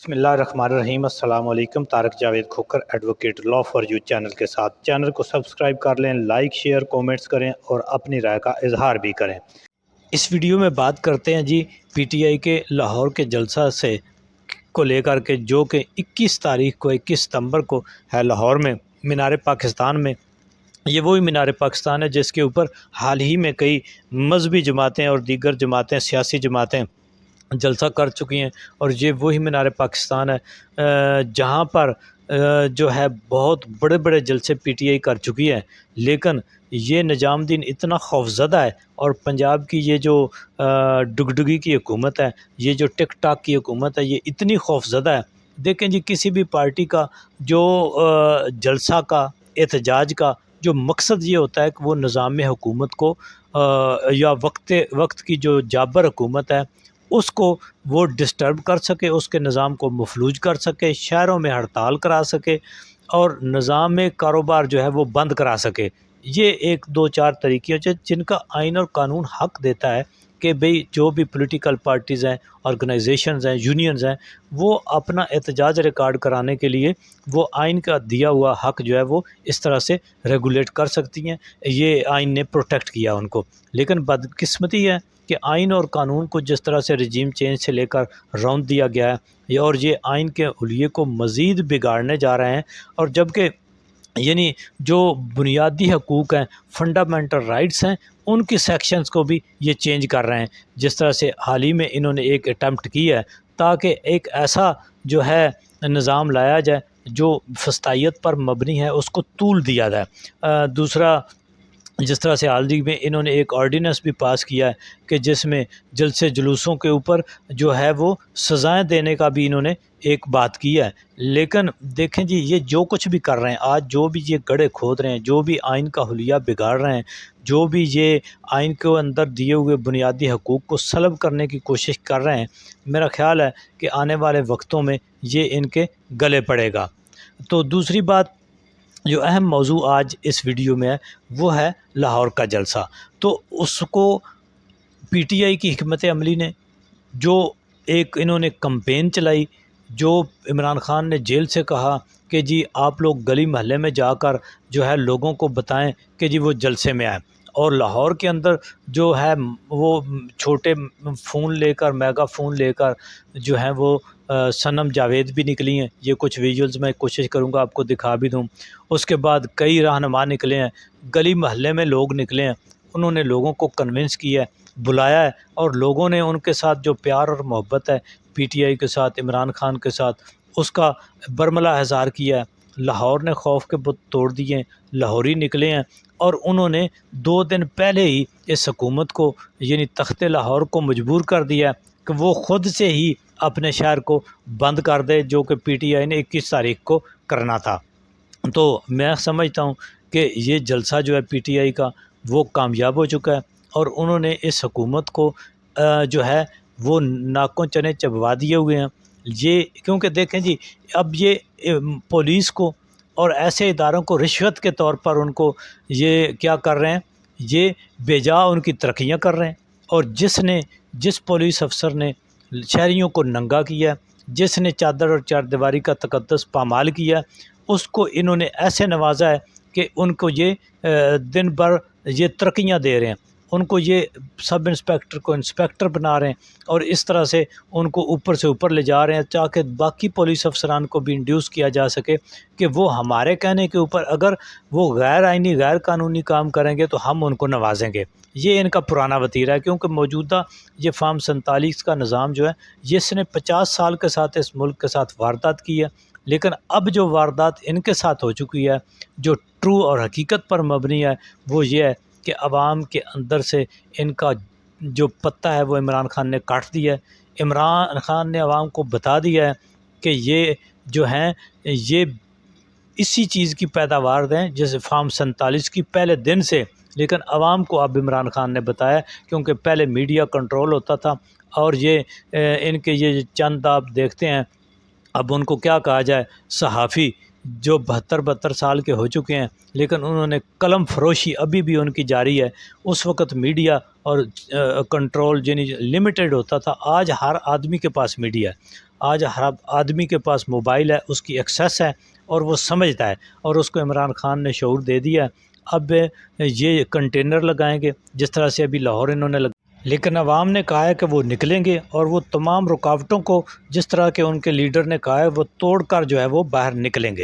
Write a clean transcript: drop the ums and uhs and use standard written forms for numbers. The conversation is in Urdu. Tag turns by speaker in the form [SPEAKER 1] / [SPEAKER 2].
[SPEAKER 1] بسم اللہ الرحمن الرحیم۔ السلام علیکم۔ Tariq Javed Khokhar advocate law for you channel کے ساتھ چینل کو سبسکرائب کر لیں، لائک شیئر کومنٹس کریں اور اپنی رائے کا اظہار بھی کریں۔ اس ویڈیو میں بات کرتے ہیں جی پی ٹی آئی کے لاہور کے جلسہ سے کو لے کر کے، جو کہ 21 ستمبر کو ہے لاہور میں مینار پاکستان میں۔ یہ وہی مینار پاکستان ہے جس کے اوپر حال ہی میں کئی مذہبی جماعتیں اور دیگر جماعتیں، سیاسی جماعتیں جلسہ کر چکی ہیں، اور یہ وہی مینار پاکستان ہے جہاں پر جو ہے بہت بڑے بڑے جلسے پی ٹی آئی کر چکی ہے۔ لیکن یہ نظام دین اتنا خوفزدہ ہے، اور پنجاب کی یہ جو ڈگڈگی کی حکومت ہے، یہ جو ٹک ٹاک کی حکومت ہے، یہ اتنی خوفزدہ ہے۔ دیکھیں جی، کسی بھی پارٹی کا جو جلسہ کا، احتجاج کا جو مقصد یہ ہوتا ہے کہ وہ نظام حکومت کو یا وقت کی جو جابر حکومت ہے اس کو وہ ڈسٹرب کر سکے، اس کے نظام کو مفلوج کر سکے، شہروں میں ہڑتال کرا سکے، اور نظام کاروبار جو ہے وہ بند کرا سکے۔ یہ ایک دو چار طریقے ہیں جن کا آئین اور قانون حق دیتا ہے کہ بھئی جو بھی پولیٹیکل پارٹیز ہیں، آرگنائزیشنز ہیں، یونینز ہیں، وہ اپنا احتجاج ریکارڈ کرانے کے لیے وہ آئین کا دیا ہوا حق جو ہے وہ اس طرح سے ریگولیٹ کر سکتی ہیں۔ یہ آئین نے پروٹیکٹ کیا ان کو۔ لیکن بدقسمتی ہے کہ آئین اور قانون کو جس طرح سے رجیم چینج سے لے کر رون دیا گیا ہے، اور یہ آئین کے حلیے کو مزید بگاڑنے جا رہے ہیں، اور جبکہ یعنی جو بنیادی حقوق ہیں، فنڈامنٹل رائٹس ہیں، ان کی سیکشنز کو بھی یہ چینج کر رہے ہیں۔ جس طرح سے حال ہی میں انہوں نے ایک اٹیمپٹ کی ہے تاکہ ایک ایسا جو ہے نظام لایا جائے جو فسطائیت پر مبنی ہے، اس کو طول دیا جائے۔ دوسرا، جس طرح سے حال ہی میں انہوں نے ایک آرڈیننس بھی پاس کیا ہے کہ جس میں جلسے جلوسوں کے اوپر جو ہے وہ سزائیں دینے کا بھی انہوں نے ایک بات کی ہے۔ لیکن دیکھیں جی، یہ جو کچھ بھی کر رہے ہیں آج، جو بھی یہ گڑھے کھود رہے ہیں، جو بھی آئین کا حلیہ بگاڑ رہے ہیں، جو بھی یہ آئین کے اندر دیے ہوئے بنیادی حقوق کو سلب کرنے کی کوشش کر رہے ہیں، میرا خیال ہے کہ آنے والے وقتوں میں یہ ان کے گلے پڑے گا۔ تو دوسری بات جو اہم موضوع آج اس ویڈیو میں ہے وہ ہے لاہور کا جلسہ۔ تو اس کو پی ٹی آئی کی حکمت عملی نے جو ایک انہوں نے کمپین چلائی، جو عمران خان نے جیل سے کہا کہ جی آپ لوگ گلی محلے میں جا کر جو ہے لوگوں کو بتائیں کہ جی وہ جلسے میں آئیں، اور لاہور کے اندر جو ہے وہ چھوٹے فون لے کر، میگا فون لے کر جو ہیں وہ صنم جاوید بھی نکلی ہیں۔ یہ کچھ ویژولز میں کوشش کروں گا آپ کو دکھا بھی دوں۔ اس کے بعد کئی رہنما نکلے ہیں، گلی محلے میں لوگ نکلے ہیں، انہوں نے لوگوں کو کنونس کیا ہے، بلایا ہے، اور لوگوں نے ان کے ساتھ جو پیار اور محبت ہے پی ٹی آئی کے ساتھ، عمران خان کے ساتھ، اس کا برملا اظہار کیا ہے۔ لاہور نے خوف کے بت توڑ دیے ہیں، لاہوری نکلے ہیں، اور انہوں نے 2 دن پہلے ہی اس حکومت کو یعنی تخت لاہور کو مجبور کر دیا ہے کہ وہ خود سے ہی اپنے شہر کو بند کر دے، جو کہ پی ٹی آئی نے 21 تاریخ کو کرنا تھا۔ تو میں سمجھتا ہوں کہ یہ جلسہ جو ہے پی ٹی آئی کا وہ کامیاب ہو چکا ہے، اور انہوں نے اس حکومت کو جو ہے وہ ناکوں چنے چبوا دیے ہوئے ہیں۔ یہ کیونکہ دیکھیں جی، اب یہ پولیس کو اور ایسے اداروں کو رشوت کے طور پر ان کو یہ کیا کر رہے ہیں، یہ بے جا ان کی ترقیاں کر رہے ہیں، اور جس پولیس افسر نے شہریوں کو ننگا کیا، جس نے چادر اور چار دیواری کا تقدس پامال کیا، اس کو انہوں نے ایسے نوازا ہے کہ ان کو یہ دن بھر یہ ترقیاں دے رہے ہیں، ان کو یہ سب انسپیکٹر کو انسپیکٹر بنا رہے ہیں، اور اس طرح سے ان کو اوپر سے اوپر لے جا رہے ہیں تاکہ باقی پولیس افسران کو بھی انڈیوس کیا جا سکے کہ وہ ہمارے کہنے کے اوپر اگر وہ غیر آئینی غیر قانونی کام کریں گے تو ہم ان کو نوازیں گے۔ یہ ان کا پرانا وتیرہ ہے، کیونکہ موجودہ یہ فارم 47 کا نظام جو ہے، جس نے 50 سال کے ساتھ اس ملک کے ساتھ واردات کی ہے، لیکن اب جو واردات ان کے ساتھ ہو چکی ہے، جو ٹرو اور حقیقت پر مبنی ہے، وہ یہ ہے کہ عوام کے اندر سے ان کا جو پتہ ہے وہ عمران خان نے کاٹ دیا ہے۔ عمران خان نے عوام کو بتا دیا ہے کہ یہ جو ہیں یہ اسی چیز کی پیداوار دیں جیسے فارم 47 کی پہلے دن سے، لیکن عوام کو اب عمران خان نے بتایا، کیونکہ پہلے میڈیا کنٹرول ہوتا تھا، اور یہ ان کے یہ چند آپ دیکھتے ہیں، اب ان کو کیا کہا جائے، صحافی جو 72 سال کے ہو چکے ہیں، لیکن انہوں نے قلم فروشی ابھی بھی ان کی جاری ہے۔ اس وقت میڈیا اور کنٹرول یعنی لمیٹڈ ہوتا تھا، آج ہر آدمی کے پاس میڈیا ہے، آج ہر آدمی کے پاس موبائل ہے، اس کی ایکسیس ہے اور وہ سمجھتا ہے، اور اس کو عمران خان نے شعور دے دیا ہے۔ اب یہ کنٹینر لگائیں گے جس طرح سے ابھی لاہور انہوں نے لیکن عوام نے کہا ہے کہ وہ نکلیں گے، اور وہ تمام رکاوٹوں کو جس طرح کے ان کے لیڈر نے کہا ہے وہ توڑ کر جو ہے وہ باہر نکلیں گے۔